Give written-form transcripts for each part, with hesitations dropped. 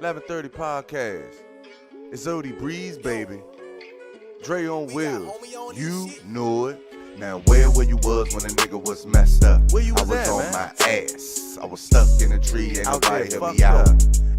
11:30 podcast. It's Odie Breeze, baby. Dre on wheels. You know it. Now where you was when a nigga was messed up? Where you was I was at, on man? My ass. I was stuck in a tree. Ain't nobody help me out.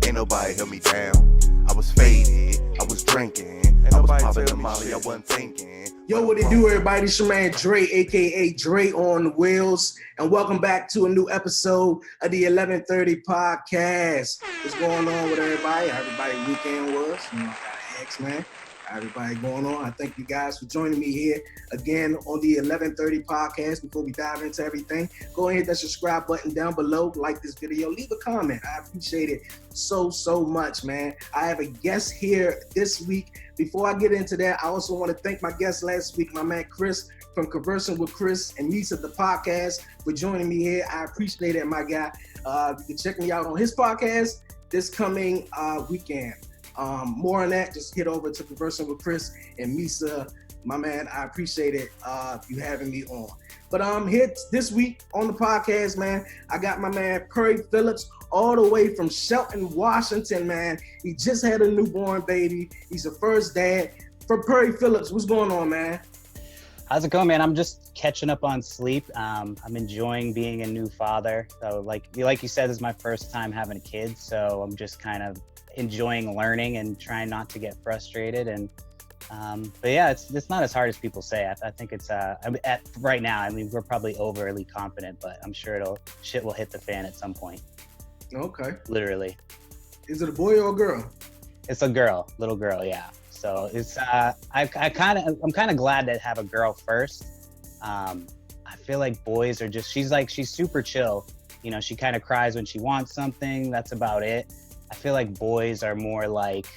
Ain't nobody help me down. I was faded. I was drinking. I was popping the molly. I wasn't thinking. Yo, what it do, everybody? It's your man Dre, aka Dre on Wheels, and welcome back to a new episode of the 11:30 podcast. What's going on with everybody? How everybody weekend was? I gotta ask, man. How everybody going on? I thank you guys for joining me here again on the 11:30 podcast. Before we dive into everything, go ahead and hit that subscribe button down below, like this video, leave a comment. I appreciate it so much, man. I have a guest here this week. Before I get into that, I also want to thank my guest last week, my man Chris from Conversing with Chris and Misa, the podcast, for joining me here. I appreciate it, my guy. You can check me out on his podcast this coming weekend. More on that, just head over to Conversing with Chris and Misa, my man. I appreciate it, you having me on. But here this week on the podcast, man, I got my man Perry Phillips all the way from Shelton, Washington, man. He just had a newborn baby. He's a first dad. For Perry Phillips, what's going on, man? How's it going, man? I'm just catching up on sleep. I'm enjoying being a new father. So like you said, this is my first time having a kid. So I'm just kind of enjoying learning and trying not to get frustrated. And but yeah, it's not as hard as people say. I think it's right now, I mean, we're probably overly confident, but I'm sure shit will hit the fan at some point. Okay. Literally. Is it a boy or a girl? It's a girl, little girl, yeah. So it's I'm kind of glad to have a girl first. I feel like boys are she's super chill. You know, she kind of cries when she wants something. That's about it. I feel like boys are more like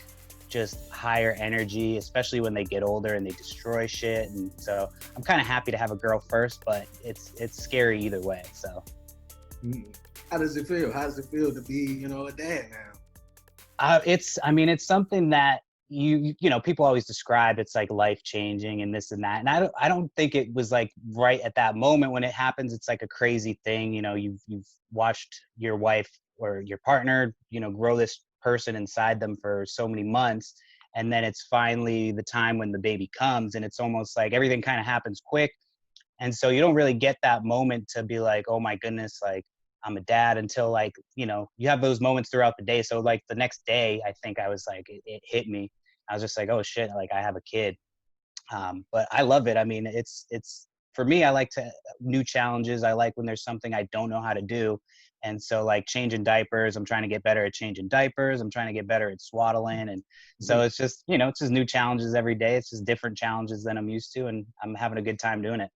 just higher energy, especially when they get older and they destroy shit. And so I'm kind of happy to have a girl first, but it's scary either way. So. How does it feel? How does it feel to be, a dad now? It's something that you know, people always describe it's like life changing and this and that. And I don't think it was like right at that moment when it happens. It's like a crazy thing. You know, you've watched your wife or your partner, grow this person inside them for so many months. And then it's finally the time when the baby comes, and it's almost like everything kind of happens quick. And so you don't really get that moment to be like, oh my goodness, like I'm a dad, until like, you have those moments throughout the day. So like the next day, I think I was like, it hit me. I was just like, oh shit, like I have a kid. But I love it. I mean, it's for me, I like new challenges. I like when there's something I don't know how to do. And so like changing diapers, I'm trying to get better at changing diapers. I'm trying to get better at swaddling. And so it's just, it's just new challenges every day. It's just different challenges than I'm used to. And I'm having a good time doing it.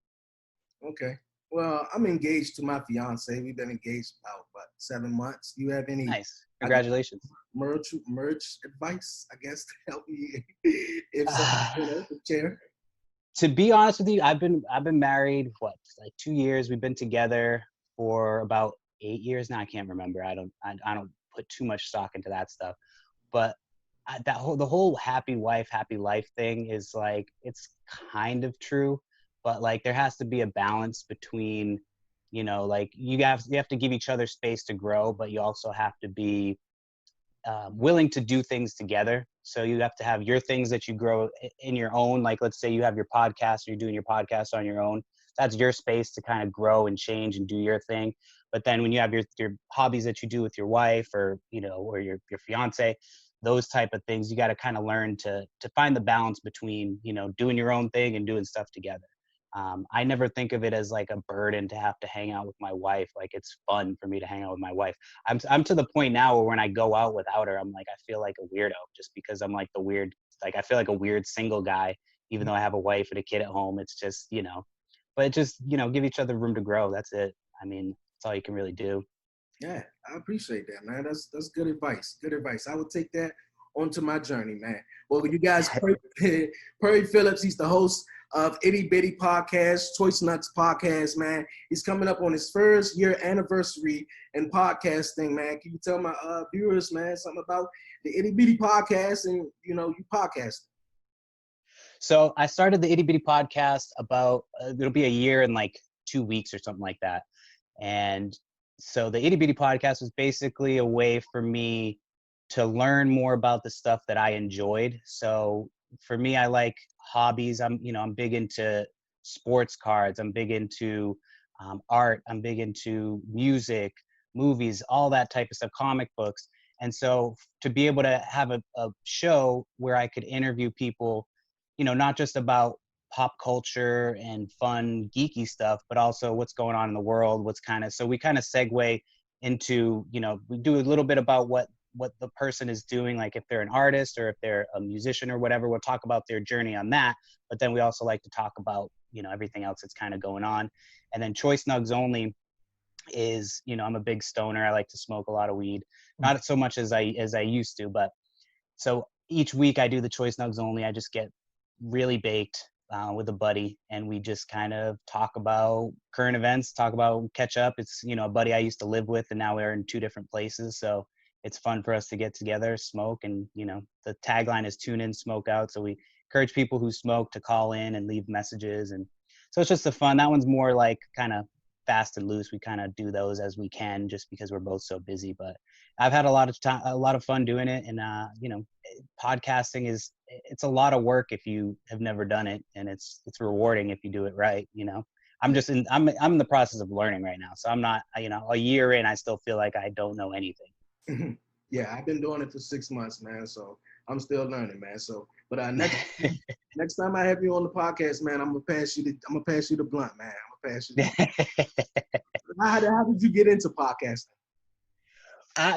Okay. Well, I'm engaged to my fiance. We've been engaged about 7 months. Do you have any nice? Congratulations. Merch advice, I guess, to help me if something share? To be honest with you, I've been married like 2 years. We've been together for about 8 years now. I can't remember. I don't put too much stock into that stuff. But the whole happy wife, happy life thing is like, it's kind of true. But like there has to be a balance between, like you have to give each other space to grow, but you also have to be willing to do things together. So you have to have your things that you grow in your own. Like let's say you have your podcast, or you're doing your podcast on your own. That's your space to kind of grow and change and do your thing. But then when you have your hobbies that you do with your wife, or or your fiance, those type of things, you got to kind of learn to find the balance between doing your own thing and doing stuff together. I never think of it as like a burden to have to hang out with my wife. Like it's fun for me to hang out with my wife. I'm to the point now where when I go out without her, I'm like, I feel like a weirdo, just because I'm like I feel like a weird single guy, even though I have a wife and a kid at home. It's just, but just, give each other room to grow. That's it. I mean, that's all you can really do. Yeah, I appreciate that, man. That's good advice. Good advice. I will take that onto my journey, man. Well, you guys, Perry Phillips, he's the host of Itty Bitty Podcast, Choice Nuts Podcast, man. He's coming up on his first year anniversary in podcasting, man. Can you tell my viewers, man, something about the Itty Bitty Podcast and, you podcast? So I started the Itty Bitty Podcast about, it'll be a year and like 2 weeks or something like that. And so the Itty Bitty Podcast was basically a way for me to learn more about the stuff that I enjoyed. So for me, I like hobbies. I'm big into sports cards. I'm big into art. I'm big into music, movies, all that type of stuff, comic books. And so to be able to have a show where I could interview people, not just about pop culture and fun, geeky stuff, but also what's going on in the world, so we kind of segue into, we do a little bit about what the person is doing, like if they're an artist or if they're a musician or whatever, we'll talk about their journey on that. But then we also like to talk about, everything else that's kind of going on. And then Choice Nugs Only is, I'm a big stoner. I like to smoke a lot of weed, not so much as I used to, but so each week I do the Choice Nugs Only. I just get really baked with a buddy, and we just kind of talk about current events, catch up. It's, a buddy I used to live with, and now we're in two different places. So it's fun for us to get together, smoke, and, the tagline is tune in, smoke out. So we encourage people who smoke to call in and leave messages. And so it's just fun. That one's more like kind of fast and loose. We kind of do those as we can just because we're both so busy, but I've had a lot of fun doing it. And, podcasting it's a lot of work if you have never done it, and it's rewarding if you do it right. I'm in the process of learning right now. So I'm not, a year in, I still feel like I don't know anything. Yeah, I've been doing it for 6 months, man. So I'm still learning, man. So, but next time I have you on the podcast, man, I'm gonna pass you the blunt, man. I'm gonna pass you. How did you get into podcasting?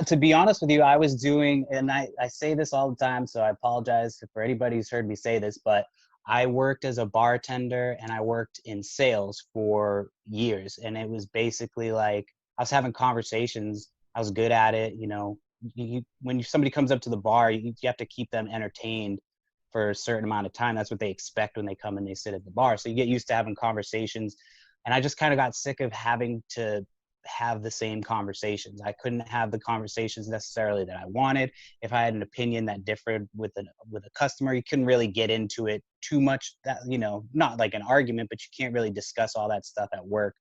To be honest with you, I was doing, and I say this all the time, so I apologize for anybody who's heard me say this, but I worked as a bartender and I worked in sales for years. And it was basically like I was having conversations. I was good at it. When somebody comes up to the bar, you have to keep them entertained for a certain amount of time. That's what they expect when they come and they sit at the bar. So you get used to having conversations. And I just kind of got sick of having to have the same conversations. I couldn't have the conversations necessarily that I wanted. If I had an opinion that differed with a customer, you couldn't really get into it too much. That, not like an argument, but you can't really discuss all that stuff at work.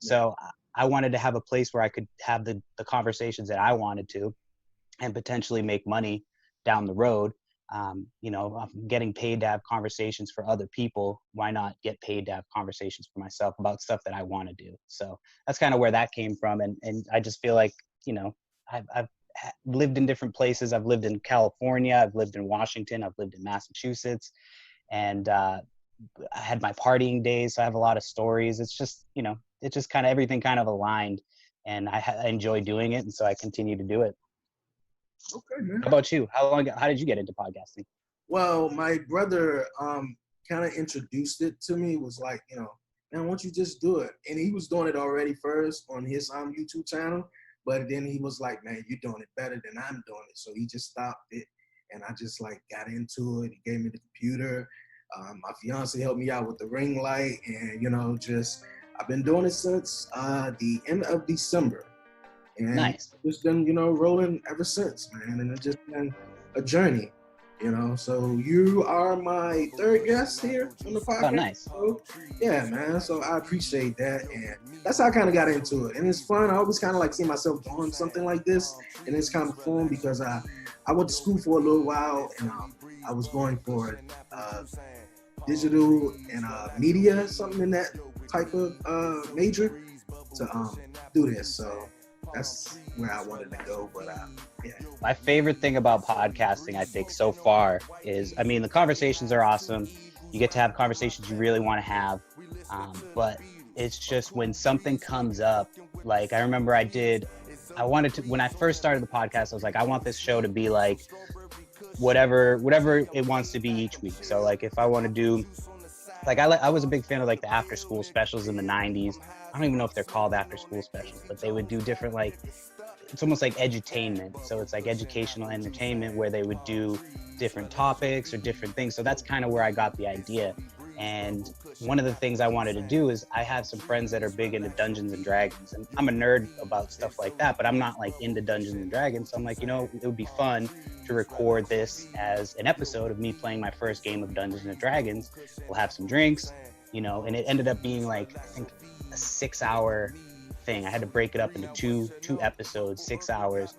Yeah. So I wanted to have a place where I could have the conversations that I wanted to and potentially make money down the road. I'm getting paid to have conversations for other people. Why not get paid to have conversations for myself about stuff that I want to do? So that's kind of where that came from. And I just feel like, I've lived in different places. I've lived in California. I've lived in Washington. I've lived in Massachusetts. And I had my partying days. So I have a lot of stories. It's just, it's just kind of everything kind of aligned. And I enjoy doing it. And so I continue to do it. Okay, man. How about you? How did you get into podcasting? Well, my brother kind of introduced it to me. Was like, man, why don't you just do it? And he was doing it already first on his YouTube channel, but then he was like, man, you're doing it better than I'm doing it. So he just stopped it, and I just like got into it. He gave me the computer. My fiance helped me out with the ring light, and just I've been doing it since the end of December. And nice. It's been, rolling ever since, man. And it's just been a journey, So you are my third guest here on the podcast. Oh, nice. So, yeah, man. So I appreciate that. And that's how I kind of got into it. And it's fun. I always kind of like see myself doing something like this. And it's kind of fun because I went to school for a little while, and I was going for digital and media, something in that type of major to do this. So that's where I wanted to go, but yeah. My favorite thing about podcasting, I think, so far is, the conversations are awesome. You get to have conversations you really want to have, but it's just when something comes up, like I remember when I first started the podcast, I was like, I want this show to be like whatever it wants to be each week. So like if I want to do, like I was a big fan of like the after school specials in the 90s. I don't even know if they're called after school specials, but they would do different, like, it's almost like edutainment. So it's like educational entertainment where they would do different topics or different things. So that's kind of where I got the idea. And one of the things I wanted to do is I have some friends that are big into Dungeons and Dragons, and I'm a nerd about stuff like that, but I'm not like into Dungeons and Dragons. So I'm like, it would be fun to record this as an episode of me playing my first game of Dungeons and Dragons. We'll have some drinks, and it ended up being like, I think, a 6-hour thing. I had to break it up into two episodes, 6 hours.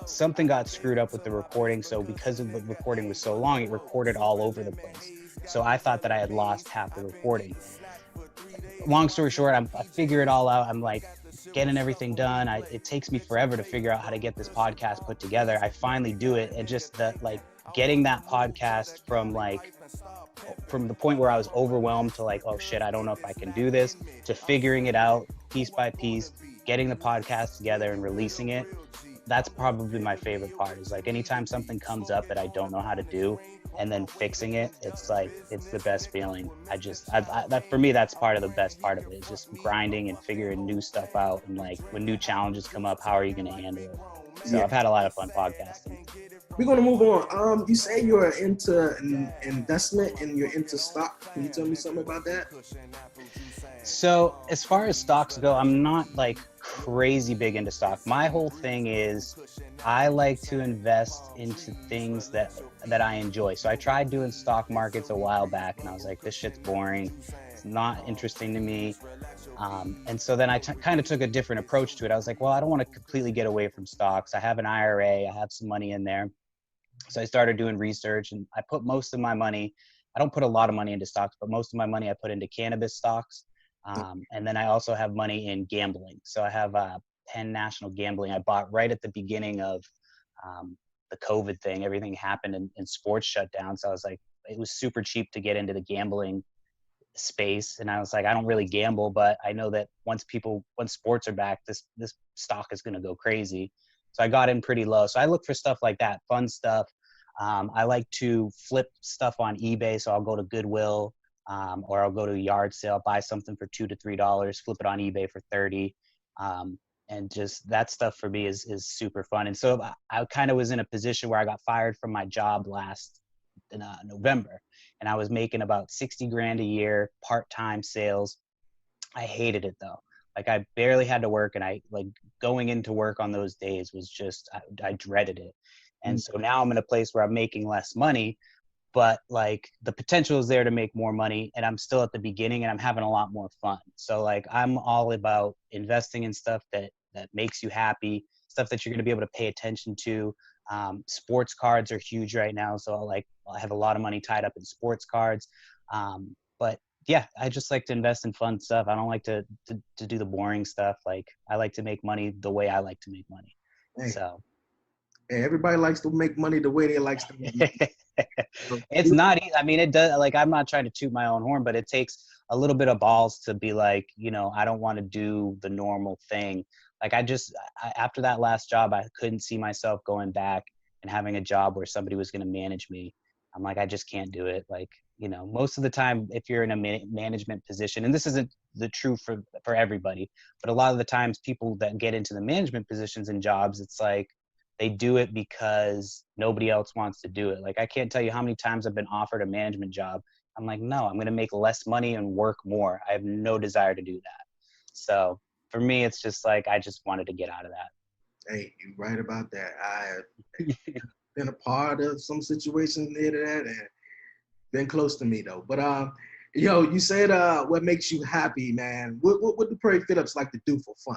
something got screwed up with the recording. So because of the recording was so long, it recorded all over the place. So I thought that I had lost half the recording. Long story short, I figure it all out. I'm like getting everything done. It takes me forever to figure out how to get this podcast put together. I finally do it. And just that, like, getting that podcast from the point where I was overwhelmed to like, oh shit, I don't know if I can do this, to figuring it out piece by piece, getting the podcast together and releasing it. That's probably my favorite part, is like anytime something comes up that I don't know how to do and then fixing it, it's like, it's the best feeling. That for me, that's part of the best part of it, is just grinding and figuring new stuff out. And like when new challenges come up, how are you going to handle it? So Yeah. I've had a lot of fun podcasting. We're gonna move on. You say you're into investment and you're into stock. Can you tell me something about that? So as far as stocks go, I'm not like crazy big into stock. My whole thing is I like to invest into things that I enjoy. So I tried doing stock markets a while back and I was like, this shit's boring. It's not interesting to me. And so then I kind of took a different approach to it. I was like, well, I don't want to completely get away from stocks. I have an IRA, I have some money in there. So I started doing research and I put most of my money, I don't put a lot of money into stocks, but most of my money I put into cannabis stocks. And then I also have money in gambling. So I have Penn National Gambling. I bought right at the beginning of the COVID thing. Everything happened and sports shut down. So I was like, it was super cheap to get into the gambling space. And I was like, I don't really gamble, but I know that once sports are back, this stock is going to go crazy. So I got in pretty low. So I look for stuff like that, fun stuff. I like to flip stuff on eBay. So I'll go to Goodwill, or I'll go to a yard sale, buy something for $2 to $3, flip it on eBay for 30. And just that stuff for me is super fun. And so I kind of was in a position where I got fired from my job last November, and I was making about 60 grand a year, part-time sales. I hated it though. Like I barely had to work, and I like going into work on those days was just, I dreaded it. And so now I'm in a place where I'm making less money, but like the potential is there to make more money, and I'm still at the beginning and I'm having a lot more fun. So like I'm all about investing in stuff that makes you happy, stuff that you're going to be able to pay attention to. Sports cards are huge right now, so I have a lot of money tied up in sports cards. But yeah, I just like to invest in fun stuff. I don't like to do the boring stuff. Like I like to make money the way I like to make money. Hey, So hey, everybody likes to make money the way they likes to make money. it's not easy. I mean, it does, like, I'm not trying to toot my own horn, but it takes a little bit of balls to be like, I don't want to do the normal thing. Like after that last job, I couldn't see myself going back and having a job where somebody was going to manage me. I'm like, I just can't do it. Like, most of the time, if you're in a management position, and this isn't the true for everybody, but a lot of the times people that get into the management positions and jobs, it's like, they do it because nobody else wants to do it. Like, I can't tell you how many times I've been offered a management job. I'm like, no, I'm going to make less money and work more. I have no desire to do that. So for me, it's just like, I just wanted to get out of that. Hey, you're right about that. I've been a part of some situations near to that, and been close to me though. But you said what makes you happy, man? What do Perry Phillips like to do for fun?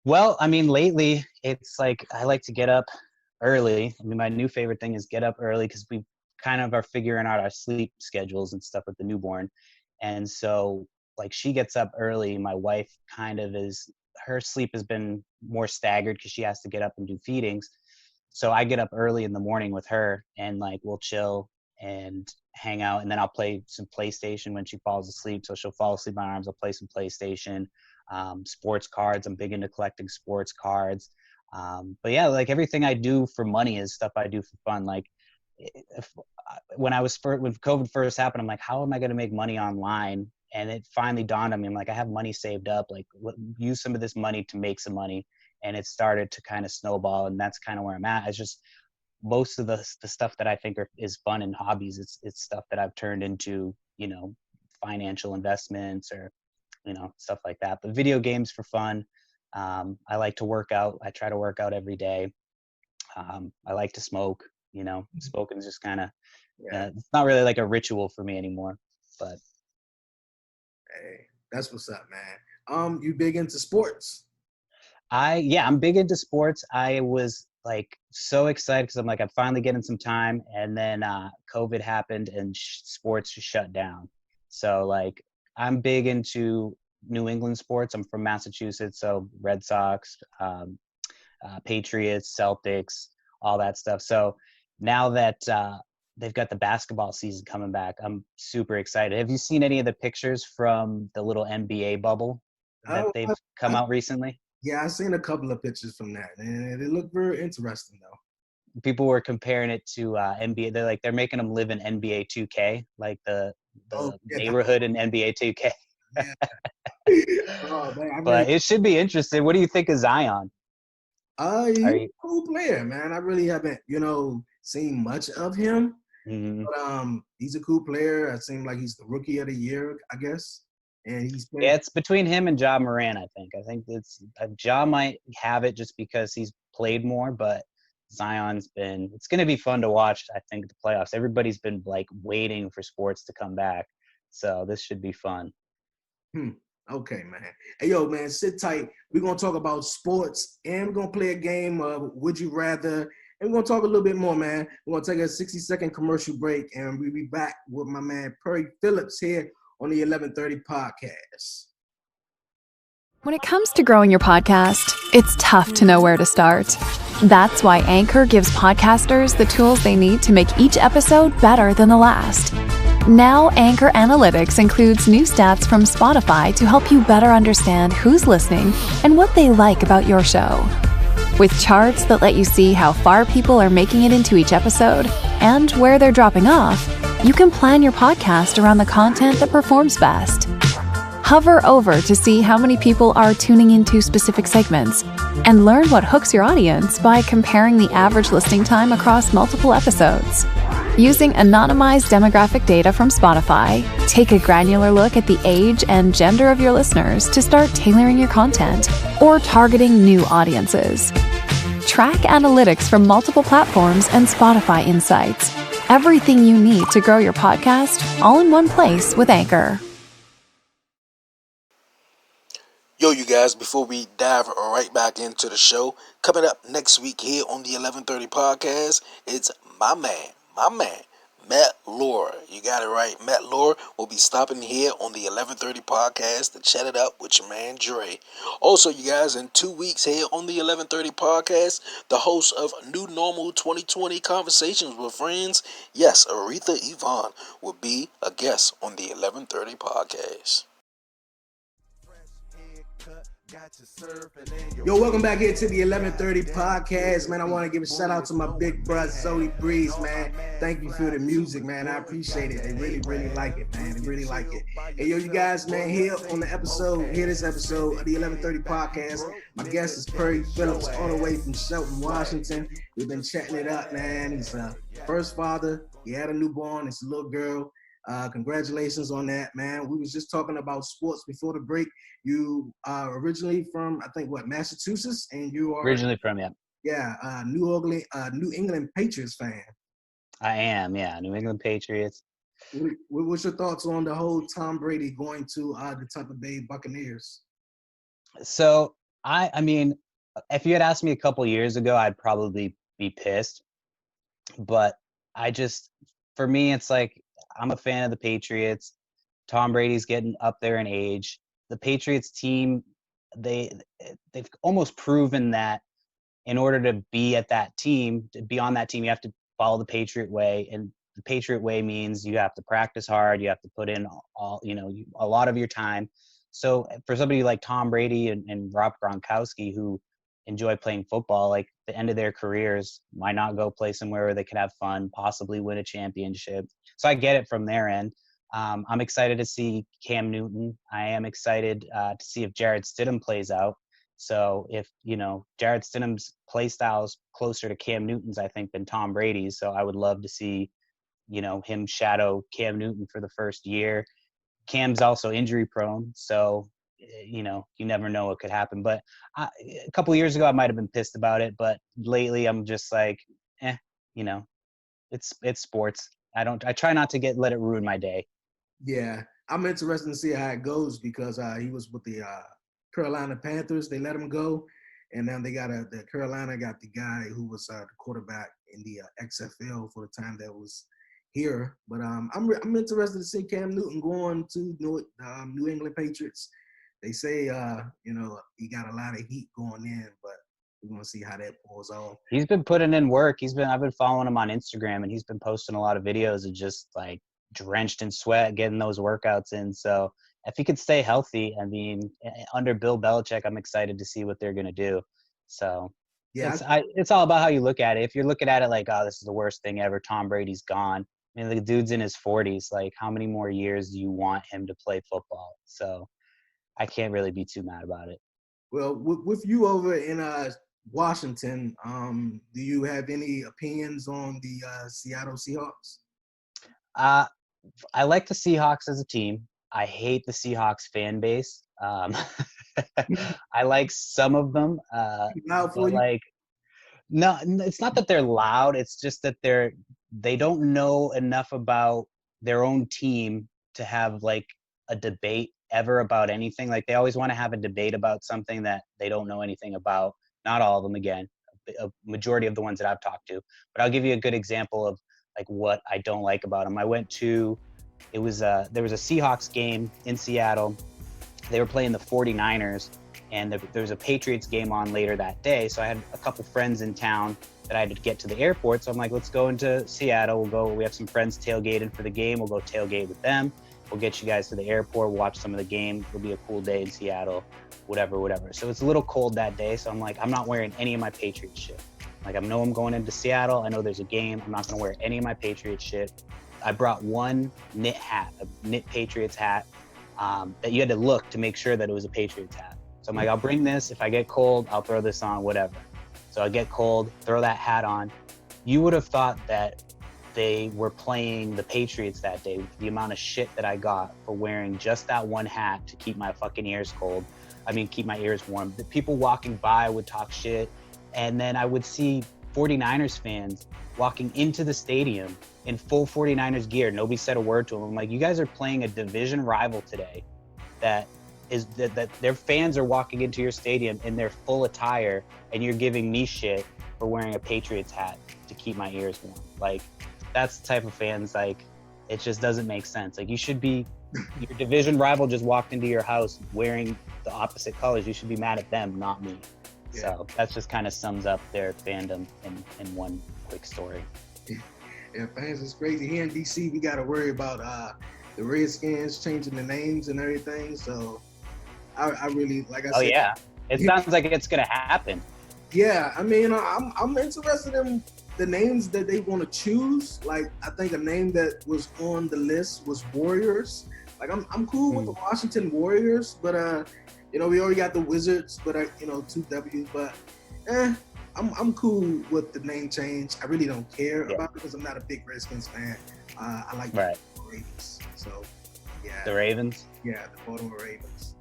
Well, I mean, lately it's like I like to get up early. I mean, my new favorite thing is get up early because we kind of are figuring out our sleep schedules and stuff with the newborn. And so, like, she gets up early. My wife her sleep has been more staggered because she has to get up and do feedings. So I get up early in the morning with her, and like we'll chill and hang out, and then I'll play some PlayStation when she falls asleep. So she'll fall asleep in my arms. I'll play some PlayStation. Sports cards. I'm big into collecting sports cards. But yeah, like everything I do for money is stuff I do for fun. Like when COVID first happened, I'm like, how am I going to make money online? And it finally dawned on me. I'm like, I have money saved up. Like, use some of this money to make some money. And it started to kind of snowball, and that's kind of where I'm at. It's just most of the stuff that I think is fun and hobbies. It's stuff that I've turned into, financial investments or stuff like that. But video games for fun. I like to work out. I try to work out every day. I like to smoke. Smoking is just kind of, it's not really like a ritual for me anymore. But hey, that's what's up, man. You big into sports? I'm big into sports. I was like so excited because I'm like, I'm finally getting some time. And then COVID happened and sports just shut down. So like, I'm big into New England sports. I'm from Massachusetts, so Red Sox, Patriots, Celtics, all that stuff. So now that they've got the basketball season coming back, I'm super excited. Have you seen any of the pictures from the little NBA bubble that Oh, they've come out recently? yeah, I've seen a couple of pictures from that, and it looked very interesting, though. People were comparing it to NBA. They're making them live in NBA 2K, like the Oh, yeah, neighborhood in NBA 2K. yeah. Oh man, I really. But it should be interesting. What do you think of Zion? He's Are a you? cool player, man. I really haven't, seen much of him, Mhm. but he's a cool player. It seems like he's the rookie of the year, I guess, and he's been. Yeah, it's between him and Ja Moran. I think. I think it's Ja might have it just because he's played more, but Zion's been. It's going to be fun to watch. I think the playoffs. Everybody's been like waiting for sports to come back, so this should be fun. Hmm. Okay, man. Hey, yo, man, sit tight. We're gonna talk about sports, and we're gonna play a game of Would You Rather, and we're gonna talk a little bit more, man. We're gonna take a 60-second commercial break, and we'll be back with my man Perry Phillips here on the 1130 podcast. When it comes to growing your podcast, it's tough to know where to start. That's why Anchor gives podcasters the tools they need to make each episode better than the last. Now, Anchor Analytics includes new stats from Spotify to help you better understand who's listening and what they like about your show. With charts that let you see how far people are making it into each episode and where they're dropping off, you can plan your podcast around the content that performs best. Hover over to see how many people are tuning into specific segments and learn what hooks your audience by comparing the average listening time across multiple episodes. Using anonymized demographic data from Spotify, take a granular look at the age and gender of your listeners to start tailoring your content or targeting new audiences. Track analytics from multiple platforms and Spotify insights. Everything you need to grow your podcast, all in one place with Anchor. Yo, you guys, before we dive right back into the show, coming up next week here on the 1130 podcast, it's my man, Matt Lore. You got it right. Matt Lore will be stopping here on the 1130 podcast to chat it up with your man Dre. Also, you guys, in 2 weeks here on the 1130 podcast, the host of New Normal 2020 Conversations with Friends, yes, Aretha Yvonne, will be a guest on the 1130 podcast. Yo, welcome back here to the 1130 podcast, man. I want to give a shout out to my big brother, Zodi Breeze, man. Thank you for the music, man. I appreciate it. They really, really like it, man. They really like it. Hey, yo, you guys, man, here on this episode of the 1130 podcast, my guest is Perry Phillips, all the way from Shelton, Washington. We've been chatting it up, man. He's a first father. He had a newborn. It's a little girl. Congratulations on that, man. We was just talking about sports before the break. You are originally from, I think, Massachusetts, and you are Originally from New England Patriots fan. I am, New England Patriots. What's your thoughts on the whole Tom Brady going to the Tampa Bay Buccaneers? So I mean, if you had asked me a couple years ago, I'd probably be pissed. But for me, it's like I'm a fan of the Patriots. Tom Brady's getting up there in age. The Patriots team, they've almost proven that in order to be on that team, you have to follow the Patriot way. And the Patriot way means you have to practice hard. You have to put in a lot of your time. So for somebody like Tom Brady and Rob Gronkowski, who enjoy playing football, like the end of their careers, why not go play somewhere where they can have fun, possibly win a championship? So I get it from their end. I'm excited to see Cam Newton. I am excited to see if Jarrett Stidham plays out. So if, Jarrett Stidham's play style is closer to Cam Newton's, I think, than Tom Brady's. So I would love to see, him shadow Cam Newton for the first year. Cam's also injury prone. So, you never know what could happen. But a couple years ago, I might have been pissed about it. But lately, I'm just like, it's sports. I try not to let it ruin my day. Yeah, I'm interested to see how it goes because he was with the Carolina Panthers. They let him go, And now they got the Carolina got the guy who was the quarterback in the XFL for the time that was here. But I'm interested to see Cam Newton going to New England Patriots. They say he got a lot of heat going in, but we're gonna see how that pulls off. He's been putting in work. I've been following him on Instagram, and he's been posting a lot of videos of just like drenched in sweat, getting those workouts in. So if he could stay healthy, I mean, under Bill Belichick, I'm excited to see what they're gonna do. So Yeah, it's all about how you look at it. If you're looking at it like, oh, this is the worst thing ever, Tom Brady's gone. I mean, the dude's in his 40s. Like, how many more years do you want him to play football? So I can't really be too mad about it. Well, with you over in Washington, do you have any opinions on the Seattle Seahawks? I like the Seahawks as a team. I hate the Seahawks fan base. I like some of them. Loud for you? Like, no, it's not that they're loud. It's just that they don't know enough about their own team to have like a debate ever about anything. Like, they always want to have a debate about something that they don't know anything about. Not all of them, again, a majority of the ones that I've talked to. But I'll give you a good example of like what I don't like about them. There was a Seahawks game in Seattle. They were playing the 49ers, and there was a Patriots game on later that day. So I had a couple friends in town that I had to get to the airport. So I'm like, let's go into Seattle. We have some friends tailgating for the game. We'll go tailgate with them. We'll get you guys to the airport, watch some of the game. It'll be a cool day in Seattle, whatever. So it's a little cold that day. So I'm like, I'm not wearing any of my Patriots shit. Like, I know I'm going into Seattle. I know there's a game. I'm not going to wear any of my Patriots shit. I brought one knit hat, a knit Patriots hat, that you had to look to make sure that it was a Patriots hat. So I'm like, I'll bring this. If I get cold, I'll throw this on, whatever. So I get cold, throw that hat on. You would have thought that they were playing the Patriots that day. The amount of shit that I got for wearing just that one hat to keep my fucking ears cold. I mean, keep my ears warm. The people walking by would talk shit. And then I would see 49ers fans walking into the stadium in full 49ers gear. Nobody said a word to them. I'm like, you guys are playing a division rival today that their fans are walking into your stadium in their full attire, and you're giving me shit for wearing a Patriots hat to keep my ears warm. Like, that's the type of fans, like, it just doesn't make sense. Like, you should be, your division rival just walked into your house wearing the opposite colors. You should be mad at them, not me. Yeah. So that just kind of sums up their fandom in one quick story. Yeah, fans is crazy. Here in DC, we got to worry about the Redskins changing the names and everything. So I really, like I said. Oh, yeah. It sounds like it's going to happen. Yeah, I mean, I'm interested in the names that they want to choose. Like, I think a name that was on the list was Warriors. Like, I'm cool with the Washington Warriors, but we already got the Wizards, but 2 W's. But I'm cool with the name change. I really don't care about it because I'm not a big Redskins fan. I like the Ravens. So yeah, the Ravens. Yeah, the Baltimore Ravens.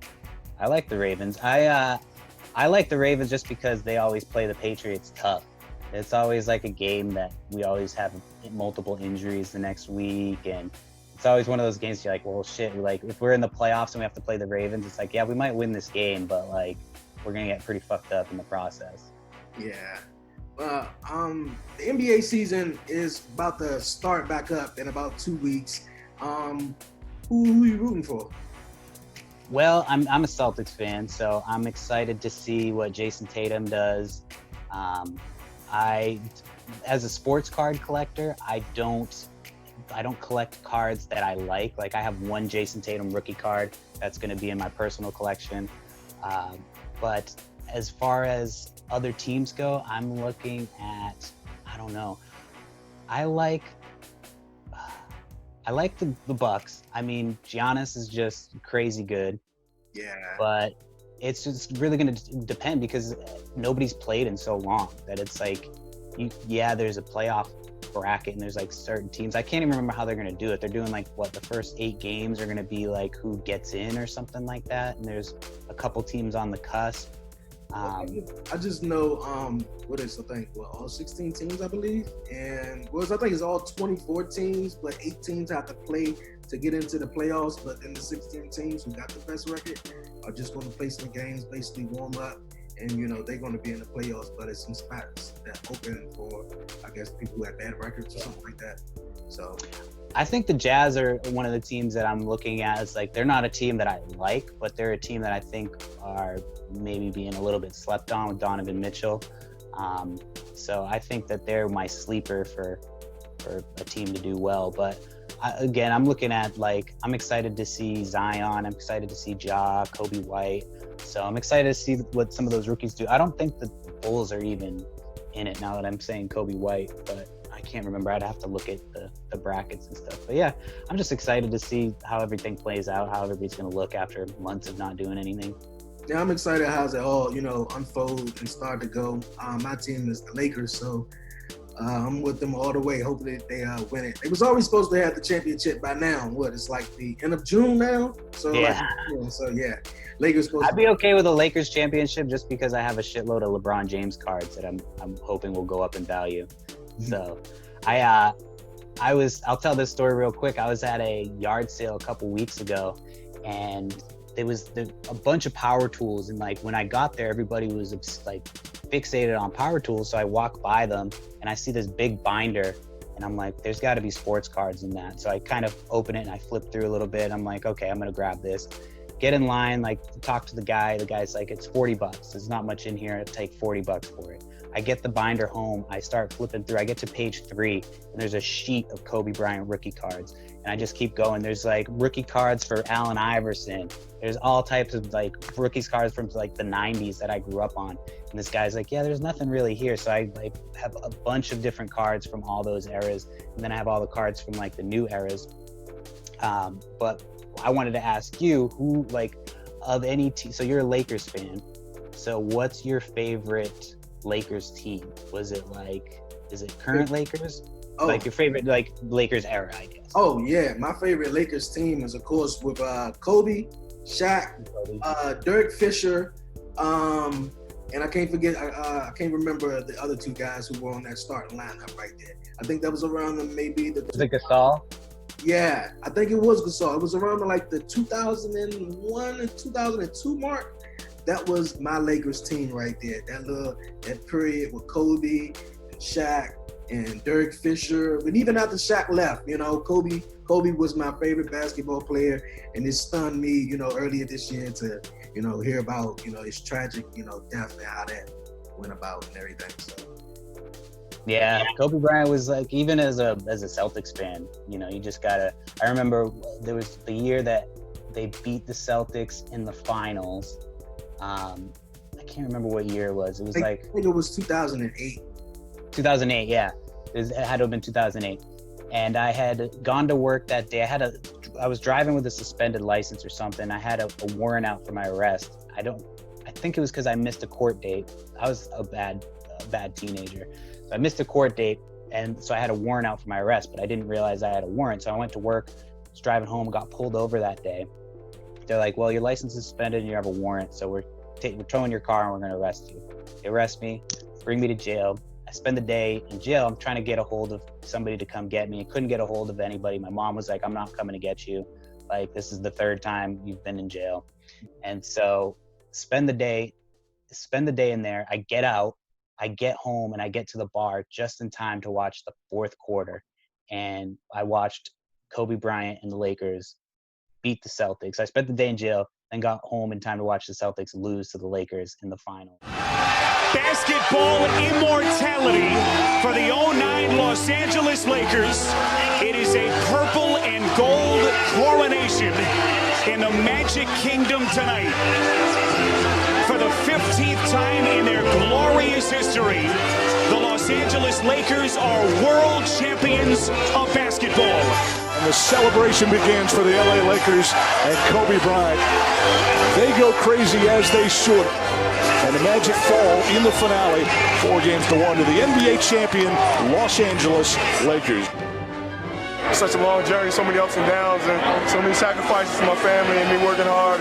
I like the Ravens. I like the Ravens just because they always play the Patriots tough. It's always like a game that we always have multiple injuries the next week, and it's always one of those games you're like, well, shit, if we're in the playoffs and we have to play the Ravens, it's like, yeah, we might win this game, but like, we're gonna get pretty fucked up in the process. Yeah. The NBA season is about to start back up in about 2 weeks. Who are you rooting for? Well, I'm a Celtics fan, so I'm excited to see what Jason Tatum does. As a sports card collector, I don't collect cards that I like. Like, I have one Jason Tatum rookie card that's going to be in my personal collection. But as far as other teams go, I'm looking at, I don't know. I like the Bucks. I mean, Giannis is just crazy good. Yeah. But it's just really going to depend because nobody's played in so long that it's like, there's a playoff bracket and there's like certain teams. I can't even remember how they're going to do it. They're doing like the first 8 games are going to be like who gets in or something like that. And there's a couple teams on the cusp. I just know all 16 teams, I believe, and I think it's all 24 teams, but 8 teams have to play to get into the playoffs. But then the 16 teams who got the best record are just going to play some games, basically warm up, and you know they're going to be in the playoffs, but it's some spots that open for, I guess, people who have bad records or something like that. So I think the Jazz are one of the teams that I'm looking at. It's like they're not a team that I like, but they're a team that I think are maybe being a little bit slept on with Donovan Mitchell. So I think that they're my sleeper for a team to do well. But again, I'm looking at, like, I'm excited to see Zion. I'm excited to see Ja, Kobe White. So I'm excited to see what some of those rookies do. I don't think the Bulls are even in it now that I'm saying Kobe White, but I can't remember. I'd have to look at the brackets and stuff. But yeah, I'm just excited to see how everything plays out, how everybody's going to look after months of not doing anything. Yeah, I'm excited how's it all, unfold and start to go. My team is the Lakers, so I'm with them all the way. Hopefully they win it. They was always supposed to have the championship by now. It's like the end of June now? So yeah. Lakers supposed I'd be okay with a Lakers championship just because I have a shitload of LeBron James cards that I'm hoping will go up in value. Mm-hmm. So I'll tell this story real quick. I was at a yard sale a couple weeks ago, and there was a bunch of power tools, and like when I got there, everybody was like fixated on power tools. So I walk by them and I see this big binder, and I'm like, there's got to be sports cards in that. So I kind of open it and I flip through a little bit. I'm like, okay, I'm gonna grab this. Get in line, like talk to the guy. The guy's like, it's $40. There's not much in here. I'll take $40 for it. I get the binder home. I start flipping through. I get to page 3, and there's a sheet of Kobe Bryant rookie cards. And I just keep going. There's like rookie cards for Allen Iverson. There's all types of like rookies cards from like the 90s that I grew up on. And this guy's like, yeah, there's nothing really here. So I have a bunch of different cards from all those eras. And then I have all the cards from like the new eras. But I wanted to ask you, who, like, of any team, so you're a Lakers fan. So what's your favorite Lakers team? Is it current Lakers? Oh. Like your favorite, like, Lakers era, I guess. Oh yeah, my favorite Lakers team is, of course, with Kobe, Shaq, Dirk Fisher, and I can't forget, I can't remember the other two guys who were on that starting lineup right there. I think that was around maybe the... Was it Gasol? Yeah, I think it was Gasol. It was around like the 2001 and 2002 mark. That was my Lakers team right there. That period with Kobe and Shaq and Dirk Fisher. But even after Shaq left, Kobe was my favorite basketball player, and it stunned me, earlier this year to, hear about, his tragic, death and how that went about and everything. So. Yeah, Kobe Bryant was like, even as a Celtics fan, you just gotta. I remember there was the year that they beat the Celtics in the finals. I can't remember what year it was. It was I think it was 2008. 2008, yeah. It had to have been 2008. And I had gone to work that day. I was driving with a suspended license or something. I had a warrant out for my arrest. I think it was because I missed a court date. I was a bad teenager. So I missed a court date, and so I had a warrant out for my arrest, but I didn't realize I had a warrant. So I went to work, was driving home, got pulled over that day. They're like, well, your license is suspended and you have a warrant, so we're towing your car and we're going to arrest you. They arrest me, bring me to jail. I spend the day in jail. I'm trying to get a hold of somebody to come get me. I couldn't get a hold of anybody. My mom was like, I'm not coming to get you. Like, this is the 3rd time you've been in jail. And so spend the day in there. I get out. I get home and I get to the bar just in time to watch the 4th quarter. And I watched Kobe Bryant and the Lakers beat the Celtics. I spent the day in jail, then got home in time to watch the Celtics lose to the Lakers in the final. Basketball immortality for the 09 Los Angeles Lakers. It is a purple and gold coronation in the Magic Kingdom tonight. For the 15th time in their glorious history, the Los Angeles Lakers are world champions of basketball. And the celebration begins for the LA Lakers and Kobe Bryant. They go crazy as they should. And the Magic fall in the finale, 4-1 to the NBA champion Los Angeles Lakers. Such a long journey, so many ups and downs, and so many sacrifices for my family and me working hard.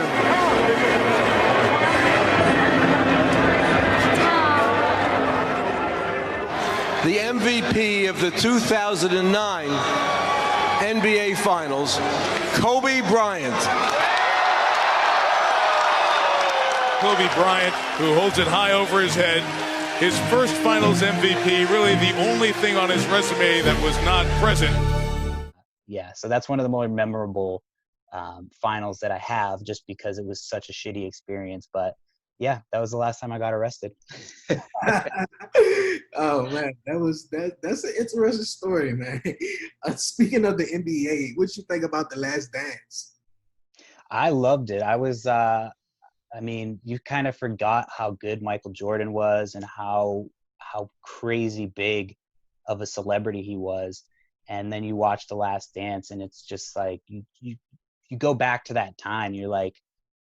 The MVP of the 2009 NBA Finals, Kobe Bryant. Kobe Bryant, who holds it high over his head. His first finals MVP, really the only thing on his resume that was not present. Yeah, so that's one of the more memorable finals that I have, just because it was such a shitty experience. But yeah, that was the last time I got arrested. Oh man, that's an interesting story, man. Speaking of the NBA, what you think about The Last Dance? I loved it. I mean, you kind of forgot how good Michael Jordan was and how crazy big of a celebrity he was. And then you watch The Last Dance, and it's just like you go back to that time. You're like,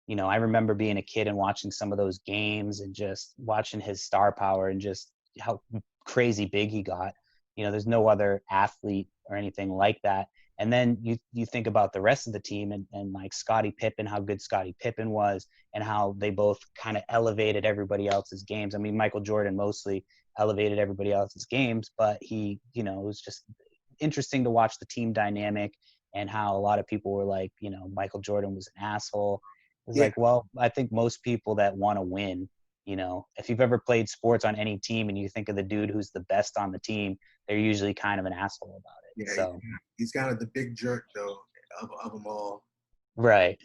you know, I remember being a kid and watching some of those games and just watching his star power and just how crazy big he got. You know, there's no other athlete or anything like that. And then you think about the rest of the team and like Scottie Pippen, how good Scottie Pippen was, and how they both kind of elevated everybody else's games. I mean, Michael Jordan mostly elevated everybody else's games, but he, you know, it was just interesting to watch the team dynamic and how a lot of people were like, you know, Michael Jordan was an asshole. It's like, well, I think most people that want to win, you know, if you've ever played sports on any team and you think of the dude who's the best on the team, they're usually kind of an asshole about it. Yeah, so he's kind of the big jerk though of them all. Right.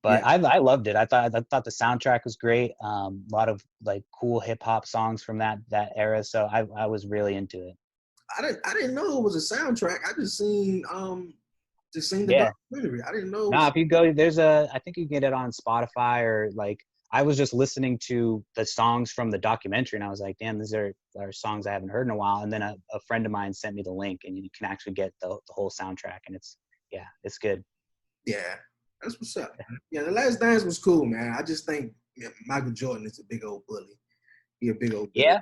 But I loved it. I thought the soundtrack was great. A lot of like cool hip hop songs from that era. So I was really into it. I didn't know it was a soundtrack. I just seen the documentary. I didn't know. If you go, I think you can get it on Spotify, or like, I was just listening to the songs from the documentary and I was like, damn, these are songs I haven't heard in a while. And then a friend of mine sent me the link, and you can actually get the whole soundtrack, and it's good. Yeah, that's what's up. Yeah, The Last Dance was cool, man. I just think Michael Jordan is a big old bully. He a big old bully. Yeah.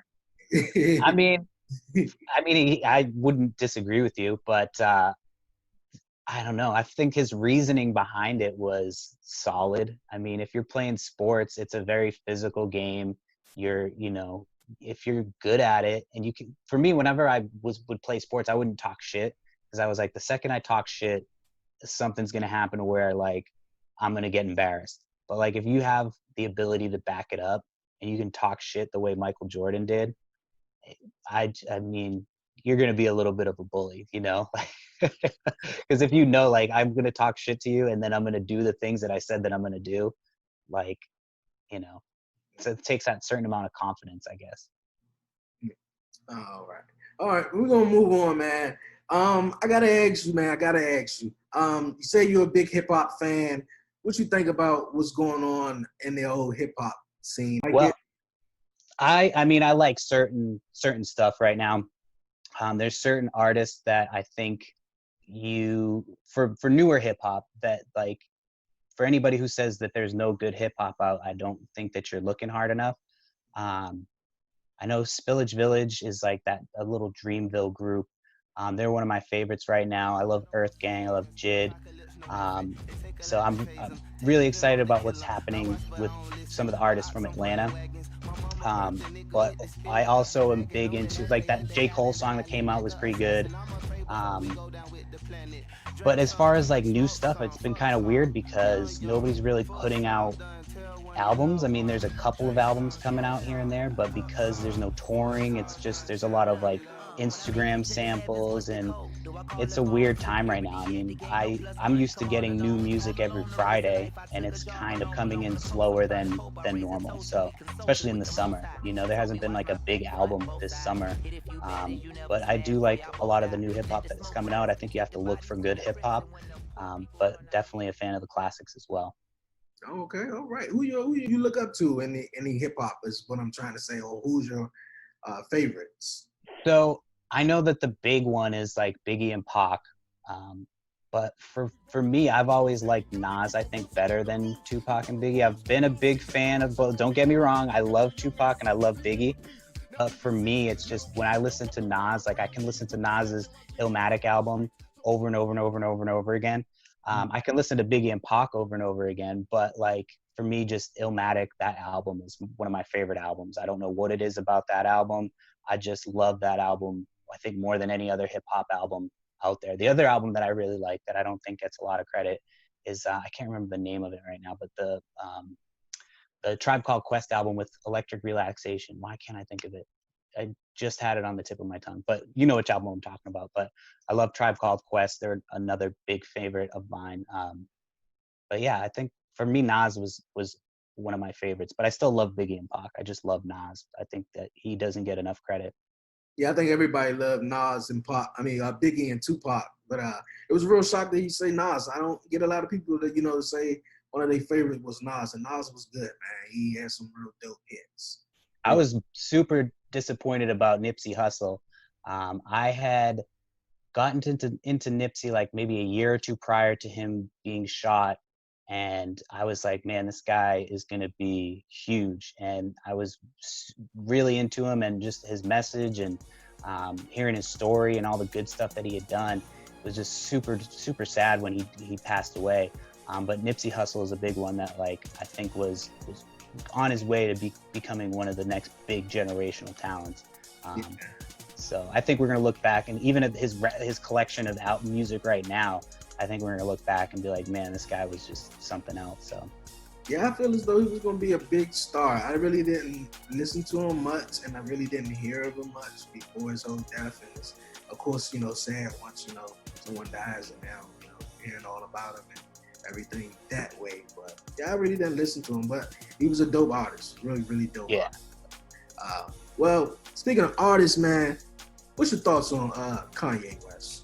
I mean, I wouldn't disagree with you, but I don't know. I think his reasoning behind it was solid. I mean, if you're playing sports, it's a very physical game. You know, if you're good at it, and you can, for me, whenever I would play sports, I wouldn't talk shit, because I was like, the second I talk shit, something's going to happen where like I'm going to get embarrassed. But like, if you have the ability to back it up and you can talk shit the way Michael Jordan did, I mean, you're going to be a little bit of a bully, you know? Because if you know, like, I'm going to talk shit to you and then I'm going to do the things that I said that I'm going to do, like, you know, so it takes that certain amount of confidence, I guess. All right, we're gonna move on, man. I gotta ask you, man. You say you're a big hip hop fan. What you think about what's going on in the old hip hop scene? I mean, I like certain stuff right now. There's certain artists that I think for newer hip hop, that like, for anybody who says that there's no good hip hop out, I don't think that you're looking hard enough. I know Spillage Village is like a little Dreamville group. They're one of my favorites right now. I love Earth Gang. I love Jid. So I'm really excited about what's happening with some of the artists from Atlanta. But I also am big into, like, that J. Cole song that came out was pretty good. But as far as like new stuff, it's been kind of weird because nobody's really putting out albums. I mean, there's a couple of albums coming out here and there, but because there's no touring, it's just, there's a lot of like Instagram samples, and it's a weird time right now. I mean, I'm used to getting new music every Friday, and it's kind of coming in slower than normal. So especially in the summer, you know, there hasn't been like a big album this summer. But I do like a lot of the new hip hop that is coming out. I think you have to look for good hip hop, but definitely a fan of the classics as well. Okay, all right. Who you look up to in the hip hop is what I'm trying to say, or who's your favorites? So I know that the big one is like Biggie and Pac, but for me, I've always liked Nas, I think, better than Tupac and Biggie. I've been a big fan of both. Don't get me wrong, I love Tupac and I love Biggie, but for me, it's just when I listen to Nas, like, I can listen to Nas's Illmatic album over and over and over and over and over again. I can listen to Biggie and Pac over and over again, but like, for me, just Illmatic, that album is one of my favorite albums. I don't know what it is about that album. I just love that album, I think, more than any other hip hop album out there. The other album that I really like that I don't think gets a lot of credit is, I can't remember the name of it right now, but the the Tribe Called Quest album with Electric Relaxation. Why can't I think of it? I just had it on the tip of my tongue, but you know which album I'm talking about. But I love Tribe Called Quest. They're another big favorite of mine. But yeah, I think for me, Nas was one of my favorites. But I still love Biggie and Pac. I just love Nas. I think that he doesn't get enough credit. Yeah, I think everybody loved Nas and Pac. Biggie and Tupac. But it was a real shock that he say Nas. I don't get a lot of people that say one of their favorites was Nas, and Nas was good, man. He had some real dope hits. I was super disappointed about Nipsey Hussle. I had gotten into Nipsey like maybe a year or two prior to him being shot, and I was like, man, this guy is going to be huge. And I was really into him and just his message and hearing his story and all the good stuff that he had done. It was just super, super sad when he passed away. But Nipsey Hussle is a big one that I think was on his way to becoming one of the next big generational talents. So I think we're going to look back, and even at his collection of out music right now, I think we're going to look back and be like, man, this guy was just something else. So yeah, I feel as though he was going to be a big star. I really didn't listen to him much, and I really didn't hear of him much before his whole death. And it's, of course, sad once someone dies, and now hearing all about him and everything that way. But yeah, I really didn't listen to him, but he was a dope artist, really, really dope. Yeah. Artist. Well, speaking of artists, man, what's your thoughts on Kanye West?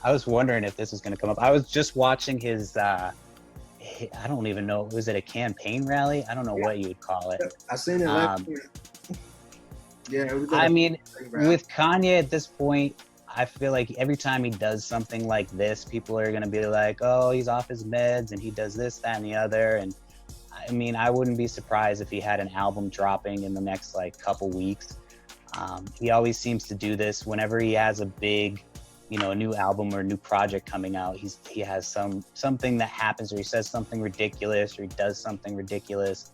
I was wondering if this was going to come up. I was just watching his, I don't even know, was it a campaign rally? I don't know what you would call it. I seen it last year. Yeah, it was with Kanye at this point, I feel like every time he does something like this, people are going to be like, oh, he's off his meds and he does this, that, and the other. And I wouldn't be surprised if he had an album dropping in the next couple weeks. He always seems to do this whenever he has a big, a new album or a new project coming out. He has something that happens, or he says something ridiculous, or he does something ridiculous.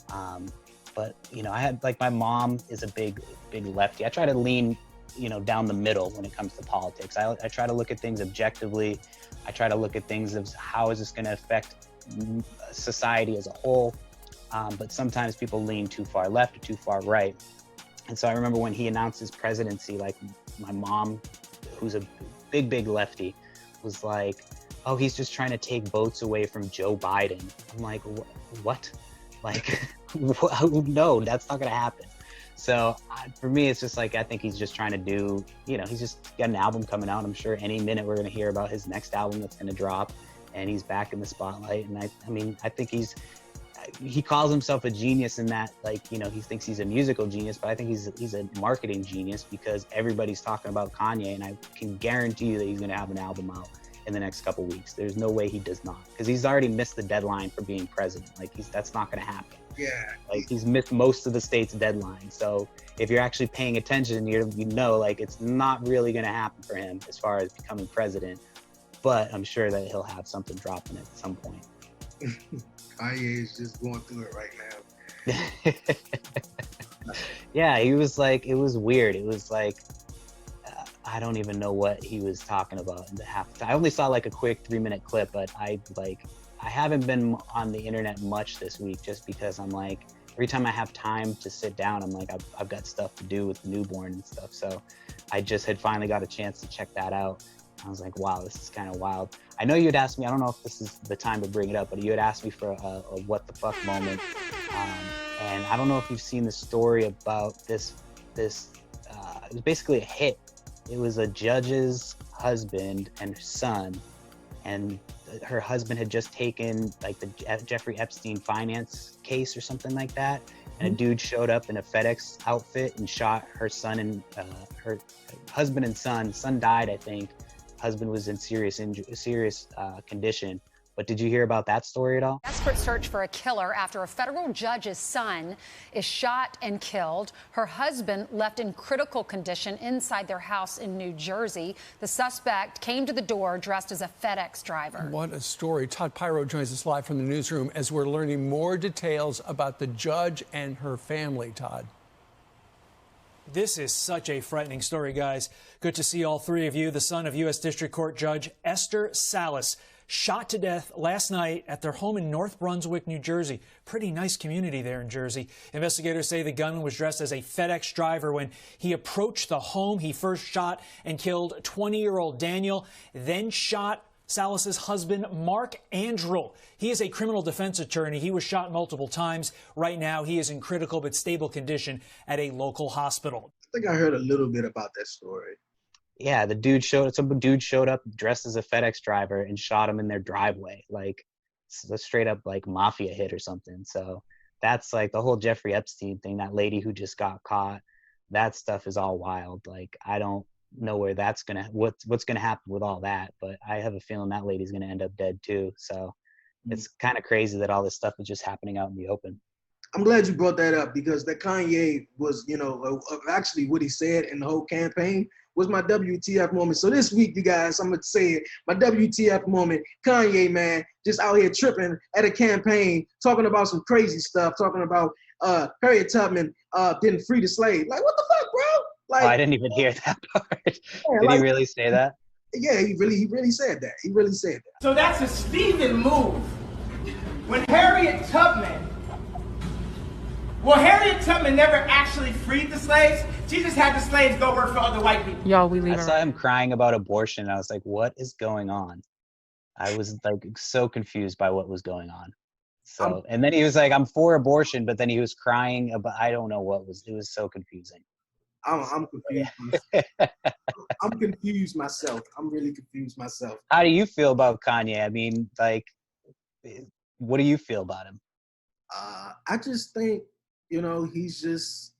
But I had my mom is a big lefty. I try to lean down the middle when it comes to politics. I try to look at things objectively. I try to look at things as how is this going to affect society as a whole. But sometimes people lean too far left or too far right. And so I remember when he announced his presidency, my mom, who's a big lefty, was like, oh, he's just trying to take votes away from Joe Biden. I'm like, what? No, that's not going to happen. So for me, it's just I think he's just trying to do, he's just got an album coming out. I'm sure any minute we're going to hear about his next album that's going to drop, and he's back in the spotlight. And I think he calls himself a genius in that, he thinks he's a musical genius, but I think he's a marketing genius, because everybody's talking about Kanye, and I can guarantee you that he's going to have an album out in the next couple weeks. There's no way he does not, because he's already missed the deadline for being president. That's not going to happen. Yeah. He's missed most of the state's deadline. So if you're actually paying attention, it's not really going to happen for him as far as becoming president. But I'm sure that he'll have something dropping at some point. Kanye is just going through it right now. Yeah, he was it was weird. It was I don't even know what he was talking about in the half. I only saw a quick 3-minute clip, but I haven't been on the internet much this week, just because I'm every time I have time to sit down, I'm I've got stuff to do with the newborn and stuff. So I just had finally got a chance to check that out. I was like, wow, this is kind of wild. I know you had asked me, I don't know if this is the time to bring it up, but you had asked me for a what the fuck moment. And I don't know if you've seen the story about this, it was basically a hit. It was a judge's husband and son, and her husband had just taken the Jeffrey Epstein finance case or something like that. And a dude showed up in a FedEx outfit and shot her son and her husband and son. Son died, I think. Husband was in serious condition. But did you hear about that story at all? Desperate search for a killer after a federal judge's son is shot and killed. Her husband left in critical condition inside their house in New Jersey. The suspect came to the door dressed as a FedEx driver. What a story. Todd Pyro joins us live from the newsroom as we're learning more details about the judge and her family. Todd. This is such a frightening story, guys. Good to see all three of you. The son of U.S. District Court Judge Esther Salas shot to death last night at their home in North Brunswick, New Jersey. Pretty nice community there in Jersey. Investigators say the gunman was dressed as a FedEx driver when he approached the home. He first shot and killed 20-year-old Daniel, then shot Salas's husband, Mark Andrel. He is a criminal defense attorney. He was shot multiple times. Right now, he is in critical but stable condition at a local hospital. I think I heard a little bit about that story. Yeah, some dude showed up dressed as a FedEx driver and shot him in their driveway. Like, it's a straight up like mafia hit or something. So that's like the whole Jeffrey Epstein thing, that lady who just got caught. That stuff is all wild. Like, I don't know where that's what's gonna happen with all that, but I have a feeling that lady's gonna end up dead too. So it's kind of crazy that all this stuff is just happening out in the open. I'm glad you brought that up because that Kanye was, actually what he said in the whole campaign was my WTF moment. So this week, you guys, I'm gonna say it, my WTF moment. Kanye, man, just out here tripping at a campaign, talking about some crazy stuff, talking about Harriet Tubman didn't free the slave. Like, what the fuck, bro? Like, I didn't even hear that part. Yeah, Did he really say that? Yeah, he really said that. He really said that. So that's a Stephen move. When Harriet Tubman never actually freed the slaves. She just had the slaves go work for other white people. Y'all, we leave. I saw him crying about abortion. And I was like, what is going on? I was like so confused by what was going on. So, and then he was like, I'm for abortion, but then he was crying about, I don't know it was so confusing. I'm confused. I'm confused myself. I'm really confused myself. How do you feel about Kanye? I mean, like, what do you feel about him? I just think, he's just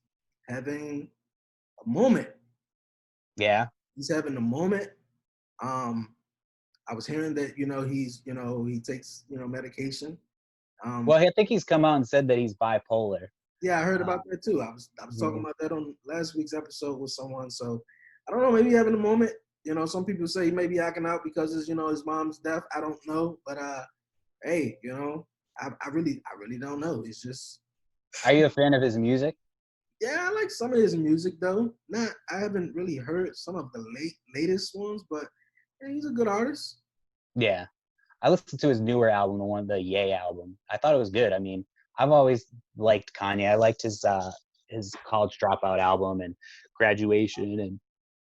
having a moment. Yeah. He's having a moment. I was hearing that, he takes, medication. Well, I think he's come out and said that he's bipolar. Yeah, I heard about that too. I was talking about that on last week's episode with someone. So I don't know, maybe having a moment. Some people say he may be acting out because his mom's death. I don't know, but hey, I really don't know. It's just. Are you a fan of his music? Yeah, I like some of his music though. I haven't really heard some of the latest ones, but yeah, he's a good artist. Yeah, I listened to his newer album, the Yay album. I thought it was good. I mean, I've always liked Kanye. I liked his College Dropout album and Graduation,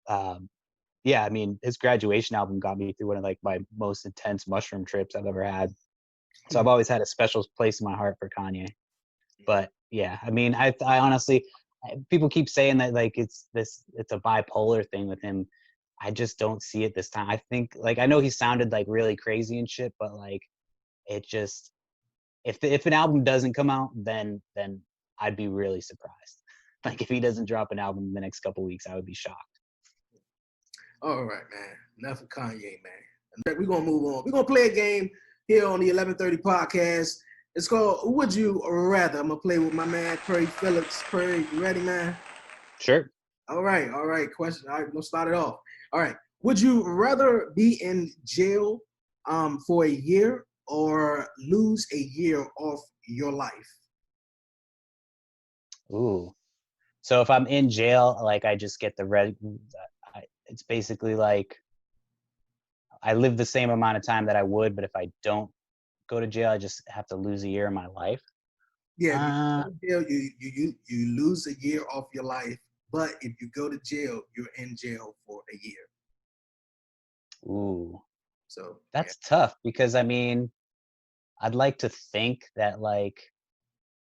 and yeah, I mean, his Graduation album got me through one of like my most intense mushroom trips I've ever had. So I've always had a special place in my heart for Kanye. But yeah, I mean, I honestly, people keep saying that like it's a bipolar thing with him. I just don't see it this time. I think like I know he sounded like really crazy and shit, but like it just. If an album doesn't come out, then I'd be really surprised. Like if he doesn't drop an album in the next couple weeks, I would be shocked. All right, man. Enough of Kanye, man. We're gonna move on. We're gonna play a game here on the 1130 podcast. It's called Would You Rather. I'm gonna play with my man Perry Phillips. Perry, you ready, man? Sure. All right. Question. All right, we'll start it off. All right. Would you rather be in jail for a year or lose a year of your life? Ooh. So if I'm in jail, like I just get it's basically like I live the same amount of time that I would, but if I don't go to jail, I just have to lose a year of my life. Yeah, you lose a year off your life, but if you go to jail, you're in jail for a year. Ooh. So that's tough because I mean, I'd like to think that like,